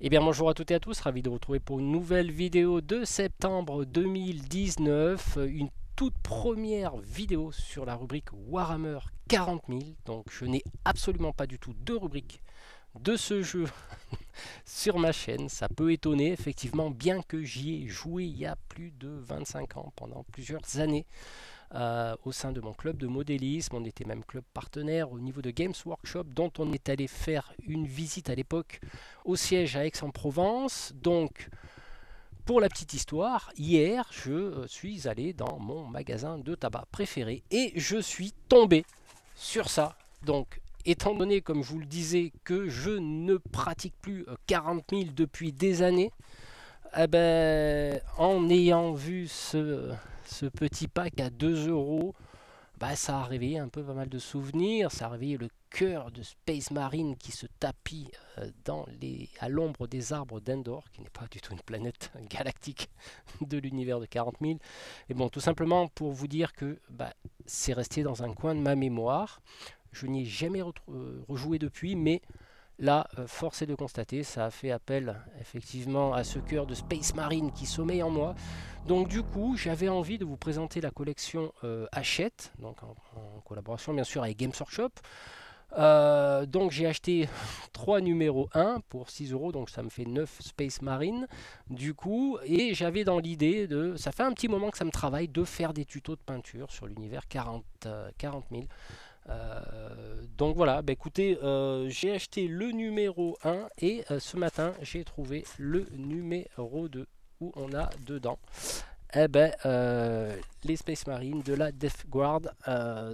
Eh bien bonjour à toutes et à tous, ravi de vous retrouver pour une nouvelle vidéo de septembre 2019, une toute première vidéo sur la rubrique Warhammer 40 000. Donc je n'ai absolument pas du tout de rubrique de ce jeu sur ma chaîne. Ça peut étonner effectivement, bien que j'y ai joué il y a plus de 25 ans, pendant plusieurs années. Au sein de mon club de modélisme. On était même club partenaire au niveau de Games Workshop, dont on est allé faire une visite à l'époque au siège à Aix-en-Provence. Donc, pour la petite histoire, hier, je suis allé dans mon magasin de tabac préféré et je suis tombé sur ça. Donc, étant donné, comme je vous le disais, que je ne pratique plus 40 000 depuis des années, eh ben, en ayant vu ce petit pack à 2 euros, bah, ça a réveillé un peu pas mal de souvenirs. Ça a réveillé le cœur de Space Marine qui se tapit à l'ombre des arbres d'Endor, qui n'est pas du tout une planète galactique de l'univers de 40 000. Et bon, tout simplement pour vous dire que bah, c'est resté dans un coin de ma mémoire. Je n'y ai jamais rejoué depuis, mais là, force est de constater, ça a fait appel effectivement à ce cœur de Space Marine qui sommeille en moi. Donc du coup, j'avais envie de vous présenter la collection Hachette, donc en collaboration bien sûr avec Games Workshop. Donc j'ai acheté 3 numéros 1 pour 6 euros, donc ça me fait 9 Space Marine du coup, et j'avais dans l'idée de, ça fait un petit moment que ça me travaille, de faire des tutos de peinture sur l'univers 40 000. Donc voilà, bah écoutez, j'ai acheté le numéro 1 et ce matin j'ai trouvé le numéro 2 où on a dedans eh ben, les Space Marines de la Death Guard.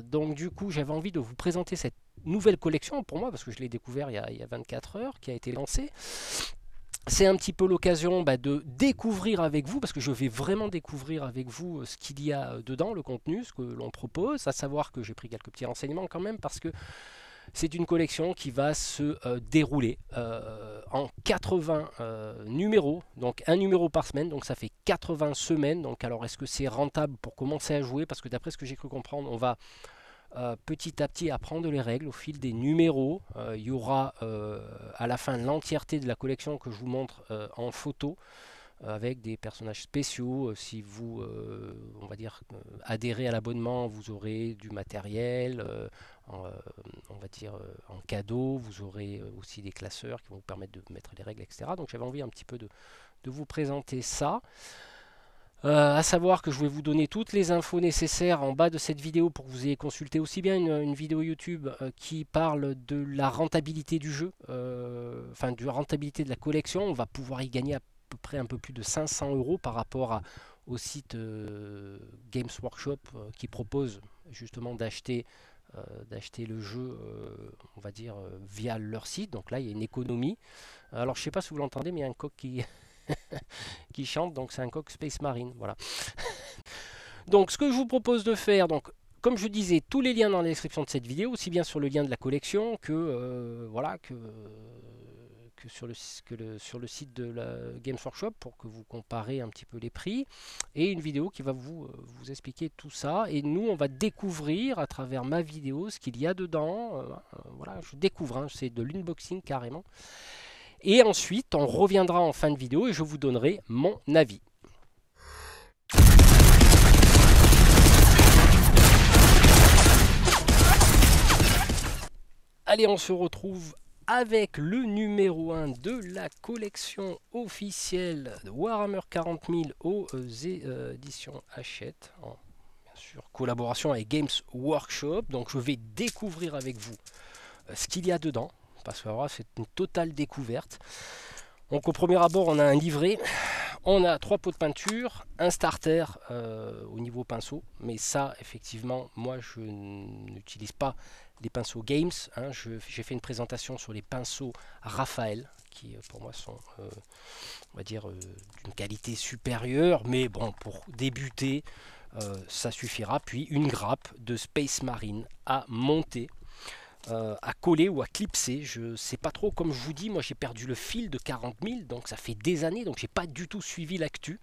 Donc du coup j'avais envie de vous présenter cette nouvelle collection pour moi parce que je l'ai découvert il y a 24 heures, qui a été lancée. C'est un petit peu l'occasion de découvrir avec vous, parce que je vais vraiment découvrir avec vous ce qu'il y a dedans, le contenu, ce que l'on propose, à savoir que j'ai pris quelques petits renseignements quand même, parce que c'est une collection qui va se dérouler en 80 numéros, donc un numéro par semaine, donc ça fait 80 semaines. Donc alors est-ce que c'est rentable pour commencer à jouer? Parce que d'après ce que j'ai cru comprendre, on va petit à petit apprendre les règles au fil des numéros. Il y aura à la fin l'entièreté de la collection que je vous montre en photo avec des personnages spéciaux. Si vous, on va dire, adhérez à l'abonnement, vous aurez du matériel, on va dire en cadeau. Vous aurez aussi des classeurs qui vont vous permettre de mettre les règles, etc. Donc j'avais envie un petit peu de vous présenter ça. À savoir que je vais vous donner toutes les infos nécessaires en bas de cette vidéo pour que vous ayez consulté aussi bien une vidéo YouTube qui parle de la rentabilité du jeu, enfin de la rentabilité de la collection. On va pouvoir y gagner à peu près un peu plus de 500 euros par rapport au site Games Workshop qui propose justement d'acheter le jeu, on va dire, via leur site. Donc là, il y a une économie. Alors, je ne sais pas si vous l'entendez, mais il y a un coq qui chante, donc c'est un coq Space Marine. Voilà. Donc, ce que je vous propose de faire, donc, comme je disais, tous les liens dans la description de cette vidéo, aussi bien sur le lien de la collection que, voilà, que sur le site de la Games Workshop pour que vous comparez un petit peu les prix, et une vidéo qui va vous expliquer tout ça. Et nous, on va découvrir à travers ma vidéo ce qu'il y a dedans. Voilà, je découvre, hein, c'est de l'unboxing carrément. Et ensuite, on reviendra en fin de vidéo et je vous donnerai mon avis. Allez, on se retrouve avec le numéro 1 de la collection officielle de Warhammer 40 000 aux éditions Hachette, en bien sûr collaboration avec Games Workshop. Donc je vais découvrir avec vous ce qu'il y a dedans, parce que voilà, c'est une totale découverte. Donc au premier abord, on a un livret, on a 3 pots de peinture, un starter au niveau pinceau, mais ça effectivement moi je n'utilise pas les pinceaux Games, hein. J'ai fait une présentation sur les pinceaux Raphaël qui pour moi sont on va dire d'une qualité supérieure, mais bon, pour débuter ça suffira. Puis une grappe de Space Marine à monter, à coller ou à clipser, je sais pas trop. Comme je vous dis, moi j'ai perdu le fil de 40 000, donc ça fait des années, donc j'ai pas du tout suivi l'actu.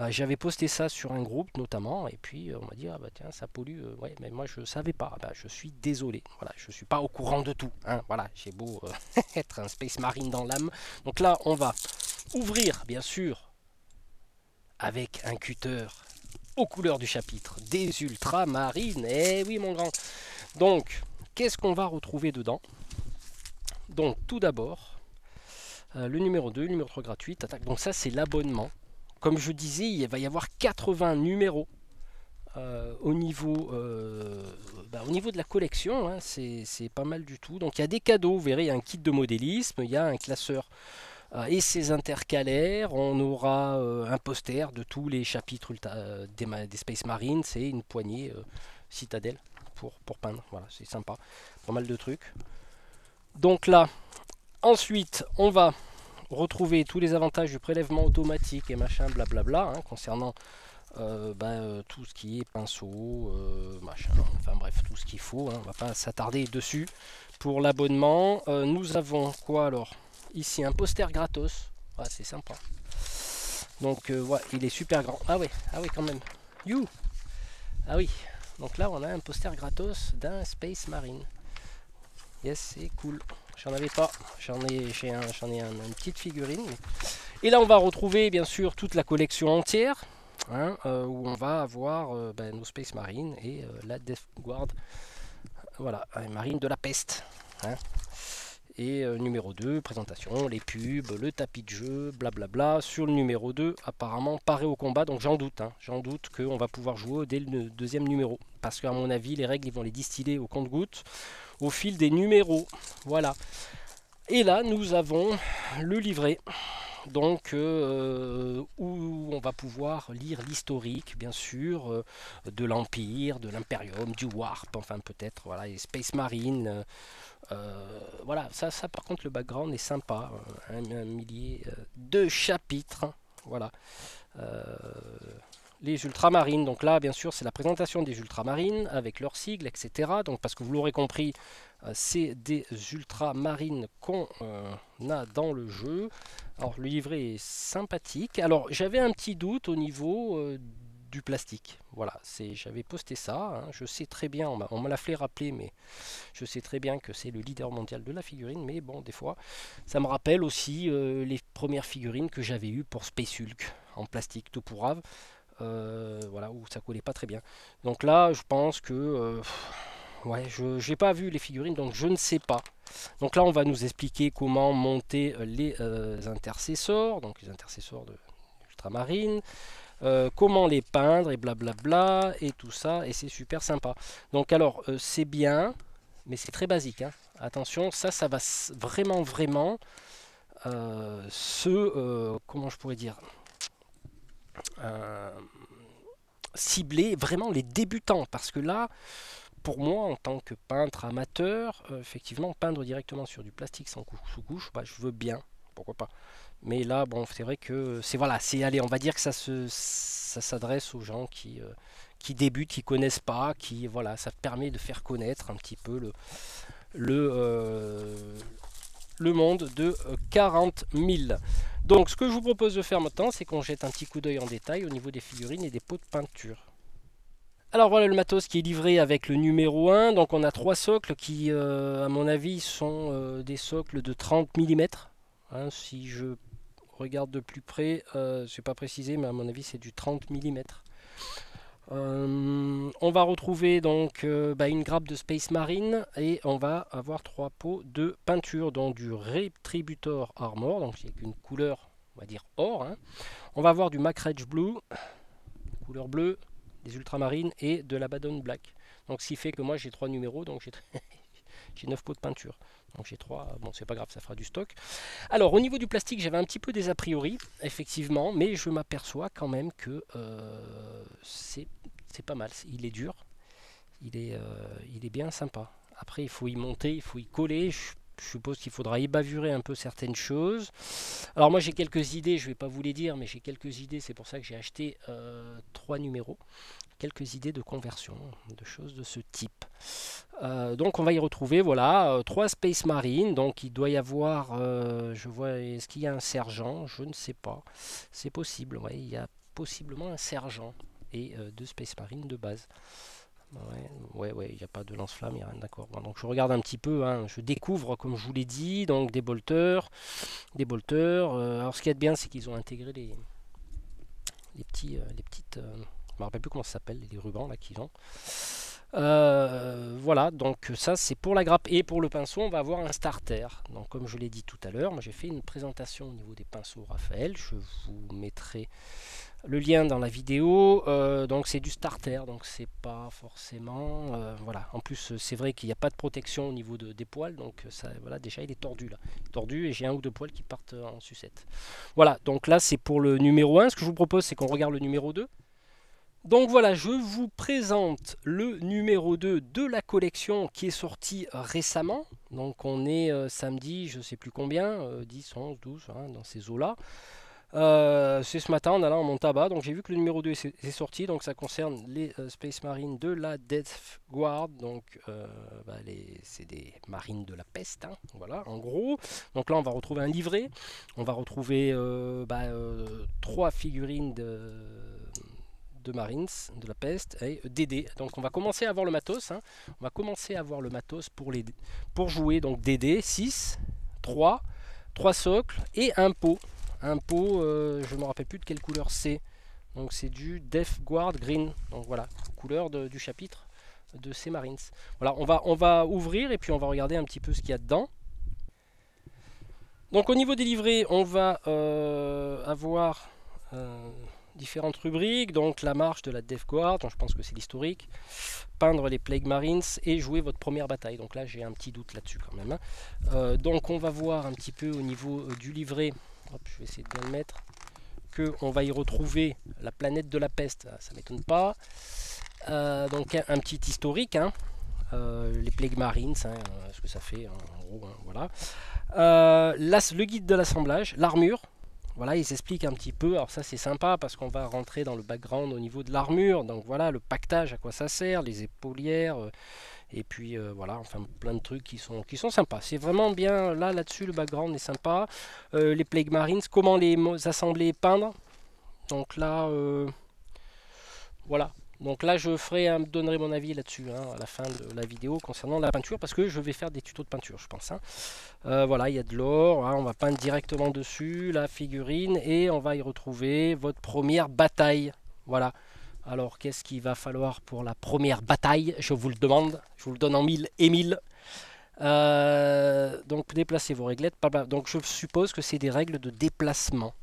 J'avais posté ça sur un groupe notamment, et puis on m'a dit ah bah tiens ça pollue, ouais mais moi je savais pas. Ah bah, je suis désolé, voilà, je suis pas au courant de tout, hein, voilà, j'ai beau être un Space Marine dans l'âme. Donc là on va ouvrir bien sûr avec un cutter aux couleurs du chapitre des ultramarines. Eh oui mon grand. Donc qu'est-ce qu'on va retrouver dedans? Donc tout d'abord le numéro 2, le numéro 3 gratuit, attaque. Donc ça c'est l'abonnement. Comme je disais, il va y avoir 80 numéros au niveau de la collection, hein, c'est pas mal du tout. Donc il y a des cadeaux, vous verrez, il y a un kit de modélisme, il y a un classeur et ses intercalaires, on aura un poster de tous les chapitres des Space Marines, c'est une poignée citadelle pour peindre, voilà, c'est sympa, pas mal de trucs. Donc là, ensuite, on va retrouver tous les avantages du prélèvement automatique et machin blablabla hein, concernant tout ce qui est pinceau, machin, enfin bref, tout ce qu'il faut, hein, on va pas s'attarder dessus. Pour l'abonnement, nous avons quoi alors? Ici un poster gratos, ah, c'est sympa. Donc ouais, il est super grand. Ah ouais quand même. You. Ah oui. Donc là on a un poster gratos d'un Space Marine. Yes, c'est cool. J'en avais pas. J'en ai une petite figurine. Et là on va retrouver bien sûr toute la collection entière. Hein, où on va avoir nos Space Marines et la Death Guard, voilà, Marine de la peste. Hein. Et numéro 2, présentation, les pubs, le tapis de jeu, blablabla. Sur le numéro 2, apparemment paré au combat, donc j'en doute. Hein, j'en doute qu'on va pouvoir jouer dès le deuxième numéro. Parce qu'à mon avis, les règles, ils vont les distiller au compte-gouttes au fil des numéros. Voilà. Et là, nous avons le livret. Donc où on va pouvoir lire l'historique bien sûr de l'Empire, de l'Imperium, du Warp, enfin peut-être voilà, les Space Marine, voilà, ça par contre le background est sympa, un millier de chapitres, voilà. Euh, les ultramarines, donc là bien sûr c'est la présentation des ultramarines avec leurs sigles, etc. Donc parce que vous l'aurez compris, c'est des ultramarines qu'on a dans le jeu. Alors le livret est sympathique. Alors j'avais un petit doute au niveau du plastique. Voilà, j'avais posté ça. Hein. Je sais très bien, on me l'a fait rappeler, mais je sais très bien que c'est le leader mondial de la figurine. Mais bon, des fois, ça me rappelle aussi les premières figurines que j'avais eues pour Space Hulk en plastique tout pourrave. Voilà, où ça collait pas très bien. Donc là, je pense que ouais, je n'ai pas vu les figurines, donc je ne sais pas. Donc là, on va nous expliquer comment monter les intercessors, donc les intercesseurs de ultramarine, comment les peindre et blablabla et tout ça, et c'est super sympa. Donc alors, c'est bien, mais c'est très basique. Hein. Attention, ça va vraiment comment je pourrais dire, cibler vraiment les débutants, parce que là, pour moi, en tant que peintre amateur, effectivement, peindre directement sur du plastique sans sous-couche, bah, je veux bien, pourquoi pas. Mais là, bon, c'est vrai que allez, on va dire que ça s'adresse aux gens qui débutent, qui connaissent pas, qui, voilà, ça permet de faire connaître un petit peu le monde de 40 000. Donc, ce que je vous propose de faire maintenant, c'est qu'on jette un petit coup d'œil en détail au niveau des figurines et des pots de peinture. Alors voilà le matos qui est livré avec le numéro 1. Donc on a 3 socles qui, à mon avis, sont des socles de 30 mm. Hein, si je regarde de plus près, je n'ai pas précisé, mais à mon avis c'est du 30 mm. On va retrouver donc une grappe de Space Marine et on va avoir 3 pots de peinture, dont du Retributor Armor, donc c'est une couleur, on va dire or. Hein. On va avoir du Macrage Blue, couleur bleue, des ultramarines et de l'Abaddon Black. Donc ce qui fait que moi j'ai 3 numéros, donc j'ai 9 pots de peinture. Donc j'ai 3, bon c'est pas grave, ça fera du stock. Alors au niveau du plastique, j'avais un petit peu des a priori, effectivement, mais je m'aperçois quand même que c'est pas mal. Il est dur, il est bien sympa. Après il faut y monter, il faut y coller. Je suppose qu'il faudra ébavurer un peu certaines choses. Alors moi j'ai quelques idées, je ne vais pas vous les dire, mais j'ai quelques idées, c'est pour ça que j'ai acheté 3 numéros. Quelques idées de conversion, de choses de ce type. Donc on va y retrouver, voilà, 3 Space Marines. Donc il doit y avoir, je vois, est-ce qu'il y a un sergent? Je ne sais pas. C'est possible, ouais, il y a possiblement un sergent et 2 Space Marines de base. Ouais, il n'y a pas de lance-flamme, il n'y a rien, d'accord. Bon, donc je regarde un petit peu, hein, je découvre, comme je vous l'ai dit, donc des bolters. Alors ce qui est bien, c'est qu'ils ont intégré les petites, je me rappelle plus comment ça s'appelle, les rubans là qu'ils ont. Voilà, donc ça c'est pour la grappe. Et pour le pinceau, on va avoir un starter. Donc comme je l'ai dit tout à l'heure, moi j'ai fait une présentation au niveau des pinceaux Raphaël. Je vous mettrai le lien dans la vidéo. Donc c'est du starter, donc c'est pas forcément voilà. En plus c'est vrai qu'il n'y a pas de protection au niveau des poils, donc ça, voilà, déjà il est tordu là, tordu, et j'ai un ou deux poils qui partent en sucette. Voilà, donc là c'est pour le numéro 1. Ce que je vous propose, c'est qu'on regarde le numéro 2. Donc voilà, je vous présente le numéro 2 de la collection qui est sorti récemment. Donc on est samedi, je ne sais plus combien, 10, 11, 12, hein, dans ces eaux-là. C'est ce matin en allant à mon tabac, donc j'ai vu que le numéro 2 est sorti, donc ça concerne les Space Marines de la Death Guard, donc c'est des marines de la peste, hein, voilà, en gros. Donc là on va retrouver un livret, on va retrouver 3 figurines de Marines, de la peste, et DD. Donc on va commencer à voir le matos, hein. On va commencer à voir le matos pour jouer, donc DD, 6, 3 socles et un pot. Un pot, je ne me rappelle plus de quelle couleur c'est. Donc c'est du Death Guard Green. Donc voilà, couleur du chapitre de ces Marines. Voilà, on va ouvrir et puis on va regarder un petit peu ce qu'il y a dedans. Donc au niveau des livrets, on va avoir différentes rubriques, donc la marche de la Death Guard, donc je pense que c'est l'historique, peindre les Plague Marines et jouer votre première bataille. Donc là j'ai un petit doute là-dessus quand même, hein. Donc on va voir un petit peu au niveau du livret, hop, je vais essayer de bien le mettre, qu'on va y retrouver la planète de la peste, ça m'étonne pas. Donc un petit historique, hein. Les Plague Marines, hein, ce que ça fait, hein, en gros, hein, voilà. Le guide de l'assemblage, l'armure. Voilà, ils expliquent un petit peu. Alors ça c'est sympa parce qu'on va rentrer dans le background au niveau de l'armure. Donc voilà, le pactage, à quoi ça sert, les épaulières, et puis voilà, enfin plein de trucs qui sont sympas. C'est vraiment bien là-dessus, le background est sympa. Les Plague Marines, comment les assembler et peindre. Donc là, voilà. Donc là, je donnerai mon avis là-dessus, hein, à la fin de la vidéo concernant la peinture, parce que je vais faire des tutos de peinture, je pense, hein. Voilà, il y a de l'or, hein, on va peindre directement dessus la figurine et on va y retrouver votre première bataille. Voilà. Alors, qu'est-ce qu'il va falloir pour la première bataille? Je vous le demande, je vous le donne en 1000 et 1000. Donc, déplacez vos réglettes. Donc, je suppose que c'est des règles de déplacement.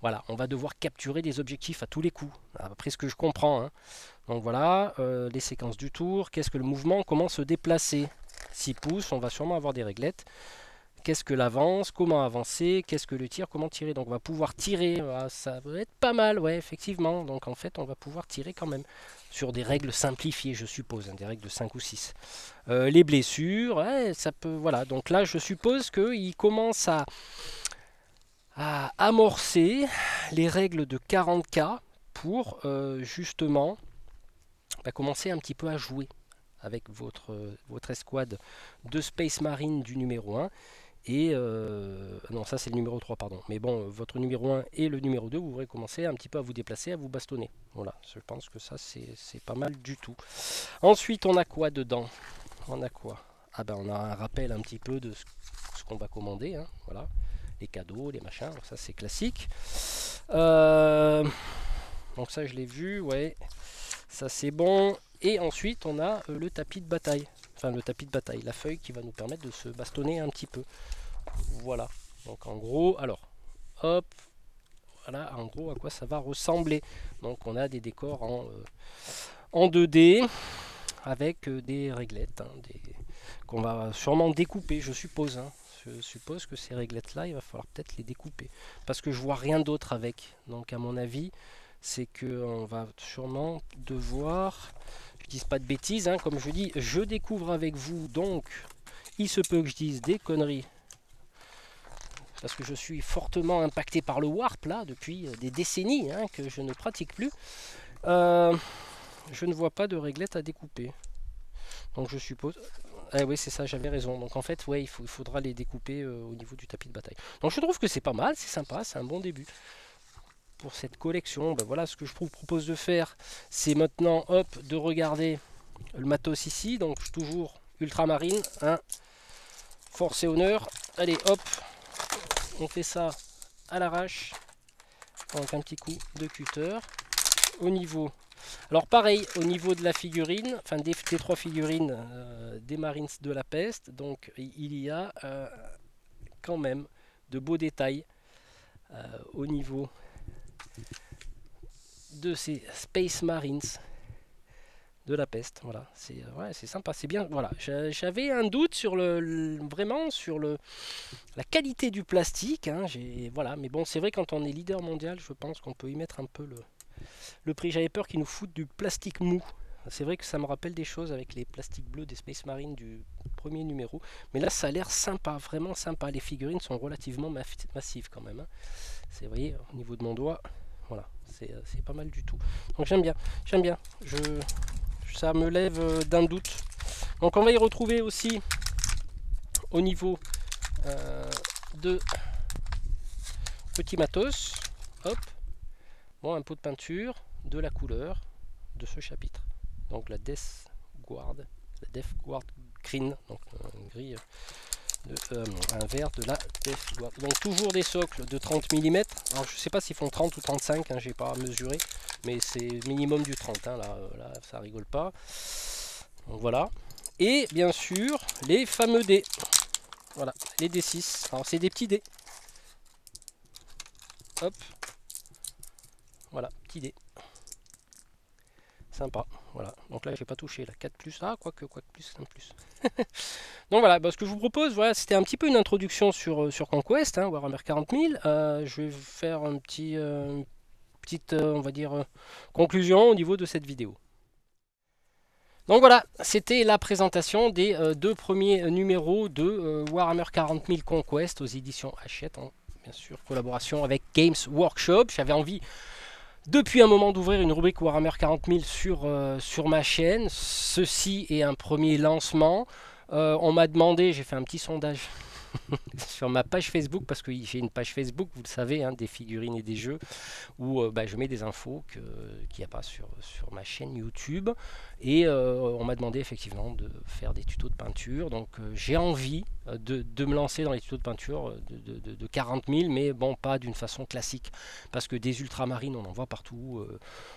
Voilà, on va devoir capturer des objectifs à tous les coups, après ce que je comprends, hein. Donc voilà, les séquences du tour, qu'est-ce que le mouvement, comment se déplacer. 6 pouces, on va sûrement avoir des réglettes. Qu'est-ce que l'avance, comment avancer, qu'est-ce que le tir, comment tirer. Donc on va pouvoir tirer, ça va être pas mal, ouais, effectivement. Donc en fait, on va pouvoir tirer quand même, sur des règles simplifiées, je suppose, hein, des règles de 5 ou 6. Les blessures, ouais, ça peut, voilà. Donc là, je suppose qu'il commence à amorcer les règles de 40K pour justement commencer un petit peu à jouer avec votre escouade de Space Marine du numéro 1 et non, ça c'est le numéro 3, pardon, mais bon, votre numéro 1 et le numéro 2, vous pourrez commencer un petit peu à vous déplacer, à vous bastonner. Voilà, je pense que ça c'est pas mal du tout. Ensuite, on a quoi dedans? On a quoi? Ah ben on a un rappel un petit peu de ce qu'on va commander, hein, voilà. Les cadeaux, les machins, alors ça c'est classique. Donc ça je l'ai vu, ouais, ça c'est bon. Et ensuite on a le tapis de bataille, enfin le tapis de bataille, la feuille qui va nous permettre de se bastonner un petit peu. Voilà, donc en gros, alors, hop, voilà en gros à quoi ça va ressembler. Donc on a des décors en 2D avec des réglettes, hein, qu'on va sûrement découper, je suppose, hein. Je suppose que ces réglettes là il va falloir peut-être les découper parce que je vois rien d'autre avec. Donc à mon avis c'est que on va sûrement devoir, je dis pas de bêtises, hein, comme je dis, je découvre avec vous, donc il se peut que je dise des conneries parce que je suis fortement impacté par le warp là depuis des décennies, hein, que je ne pratique plus. Je ne vois pas de réglettes à découper, donc je suppose. Ah oui, c'est ça, j'avais raison. Donc en fait, ouais, il faudra les découper au niveau du tapis de bataille. Donc je trouve que c'est pas mal, c'est sympa, c'est un bon début. pour cette collection. Ben voilà ce que je vous propose de faire, c'est maintenant hop de regarder le matos ici, donc toujours ultramarine, hein, force et honneur. Allez hop, on fait ça à l'arrache avec un petit coup de cutter. Au niveau, alors pareil, au niveau de la figurine, enfin des trois figurines des Marines de la peste, donc il y a quand même de beaux détails au niveau de ces Space Marines de la peste. Voilà, c'est ouais, c'est sympa, c'est bien. Voilà, j'avais un doute sur vraiment sur la qualité du plastique, hein, voilà, mais bon, c'est vrai, quand on est leader mondial, je pense qu'on peut y mettre un peu le prix. J'avais peur qu'ils nous foutent du plastique mou. C'est vrai que ça me rappelle des choses avec les plastiques bleus des Space Marines du premier numéro, mais là ça a l'air sympa, vraiment sympa. Les figurines sont relativement massives quand même, hein. Vous voyez, au niveau de mon doigt, voilà, c'est pas mal du tout. Donc j'aime bien, ça me lève d'un doute. Donc on va y retrouver aussi au niveau de petits matos, hop, bon, un pot de peinture, de la couleur de ce chapitre, donc la Death Guard Green, donc un gris un vert de la Death Guard. Donc toujours des socles de 30 mm. Alors je sais pas s'ils font 30 ou 35, hein, j'ai pas mesuré, mais c'est minimum du 30, hein, là ça rigole pas. Donc voilà. Et bien sûr les fameux dés. Voilà, les D6. Alors c'est des petits dés. Hop. Voilà, petits dés. Sympa, voilà. Donc là j'ai pas touché, la 4 plus, ah quoique plus, 5 plus. Donc voilà, bah, ce que je vous propose, voilà, c'était un petit peu une introduction sur Conquest, hein, Warhammer 40 000. Je vais faire un petite, on va dire, conclusion au niveau de cette vidéo. Donc voilà, c'était la présentation des deux premiers numéros de Warhammer 40 000 Conquest aux éditions Hachette, en bien sûr collaboration avec Games Workshop. J'avais envie depuis un moment d'ouvrir une rubrique Warhammer 40 000 sur ma chaîne. Ceci est un premier lancement. On m'a demandé, j'ai fait un petit sondage sur ma page Facebook, parce que j'ai une page Facebook, vous le savez, hein, des figurines et des jeux, où je mets des infos qu'il n'y a pas sur ma chaîne YouTube. Et on m'a demandé effectivement de faire des tutos de peinture. Donc j'ai envie de me lancer dans les tutos de peinture de 40 000, mais bon, pas d'une façon classique, parce que des ultramarines, on en voit partout.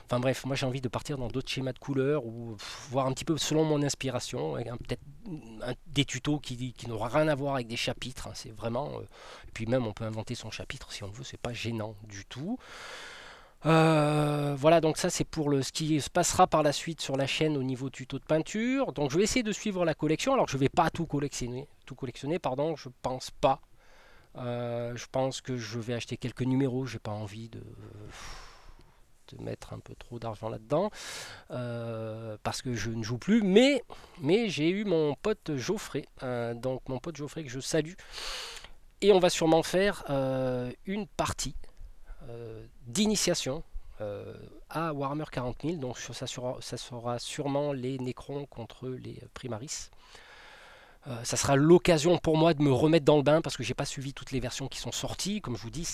Enfin bref, moi j'ai envie de partir dans d'autres schémas de couleurs, ou voir un petit peu selon mon inspiration, avec peut-être des tutos qui n'auront rien à voir avec des chapitres, hein, c'est vraiment... et puis même on peut inventer son chapitre si on veut, c'est pas gênant du tout. Voilà, donc ça c'est pour ce qui se passera par la suite sur la chaîne au niveau tuto de peinture. Donc je vais essayer de suivre la collection. Alors je vais pas tout collectionner, pardon, je pense pas. Je pense que je vais acheter quelques numéros, j'ai pas envie de mettre un peu trop d'argent là-dedans, parce que je ne joue plus, mais j'ai eu mon pote Geoffrey, donc mon pote Geoffrey que je salue, et on va sûrement faire une partie d'initiation à Warhammer 40 000, donc ça sera sûrement les Necrons contre les Primaris. Ça sera l'occasion pour moi de me remettre dans le bain, parce que j'ai pas suivi toutes les versions qui sont sorties. Comme je vous dis,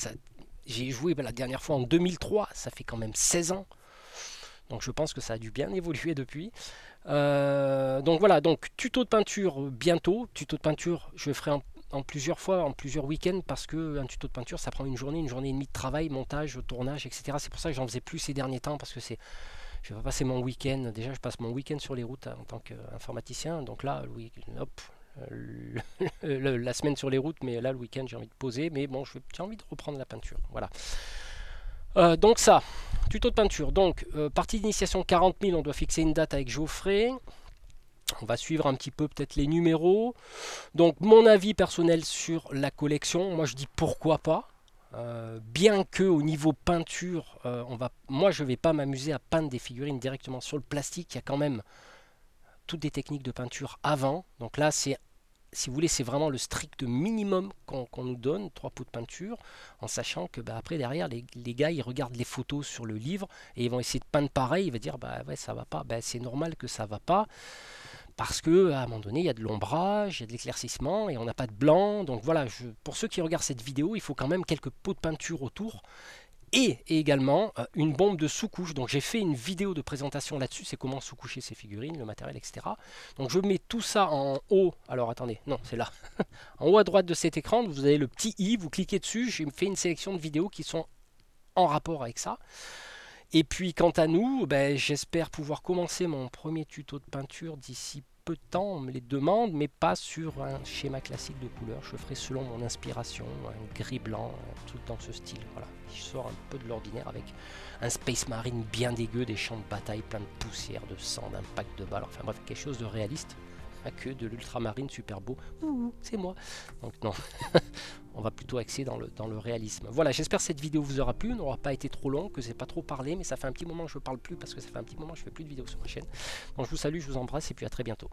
j'ai joué la dernière fois en 2003, ça fait quand même 16 ans. Donc je pense que ça a dû bien évoluer depuis. Donc voilà, donc tuto de peinture bientôt. Tuto de peinture, je le ferai en plusieurs fois, en plusieurs week-ends, parce qu'un tuto de peinture, ça prend une journée et demie de travail, montage, tournage, etc. C'est pour ça que j'en faisais plus ces derniers temps, parce que je vais pas passer mon week-end. Déjà, je passe mon week-end sur les routes en tant qu'informaticien. Donc là, hop, la semaine sur les routes, mais là le week-end j'ai envie de poser, mais bon, j'ai envie de reprendre la peinture, voilà. Donc ça, tuto de peinture, donc partie d'initiation 40 000, on doit fixer une date avec Geoffrey, on va suivre un petit peu peut-être les numéros. Donc mon avis personnel sur la collection, moi je dis pourquoi pas, bien que au niveau peinture, moi je vais pas m'amuser à peindre des figurines directement sur le plastique, il y a quand même toutes des techniques de peinture avant. Donc là, si vous voulez, c'est vraiment le strict minimum qu'on nous donne, 3 pots de peinture, en sachant que après derrière, les gars, ils regardent les photos sur le livre et ils vont essayer de peindre pareil. Ils vont dire, ouais, ça va pas. C'est normal que ça va pas, parce que à un moment donné, il y a de l'ombrage, il y a de l'éclaircissement et on n'a pas de blanc. Donc voilà, pour ceux qui regardent cette vidéo, il faut quand même quelques pots de peinture autour. Et également une bombe de sous-couche. Donc j'ai fait une vidéo de présentation là-dessus, c'est comment sous-coucher ces figurines, le matériel, etc. Donc je mets tout ça en haut, alors attendez, non c'est là, en haut à droite de cet écran, vous avez le petit i, vous cliquez dessus, j'ai fait une sélection de vidéos qui sont en rapport avec ça. Et puis quant à nous, ben, j'espère pouvoir commencer mon premier tuto de peinture d'ici peu de temps. On me les demande, mais pas sur un schéma classique de couleurs. Je ferai selon mon inspiration, un gris blanc, un truc dans ce style. Voilà, je sors un peu de l'ordinaire avec un Space Marine bien dégueu, des champs de bataille plein de poussière, de sang, d'impact de balles. Enfin bref, quelque chose de réaliste. Pas que de l'ultramarine super beau. Ouh, c'est moi. Donc non, on va plutôt axer dans le réalisme. Voilà, j'espère que cette vidéo vous aura plu, n'aura pas été trop long, que j'ai pas trop parlé, mais ça fait un petit moment que je ne parle plus parce que ça fait un petit moment que je fais plus de vidéos sur ma chaîne. Donc je vous salue, je vous embrasse et puis à très bientôt.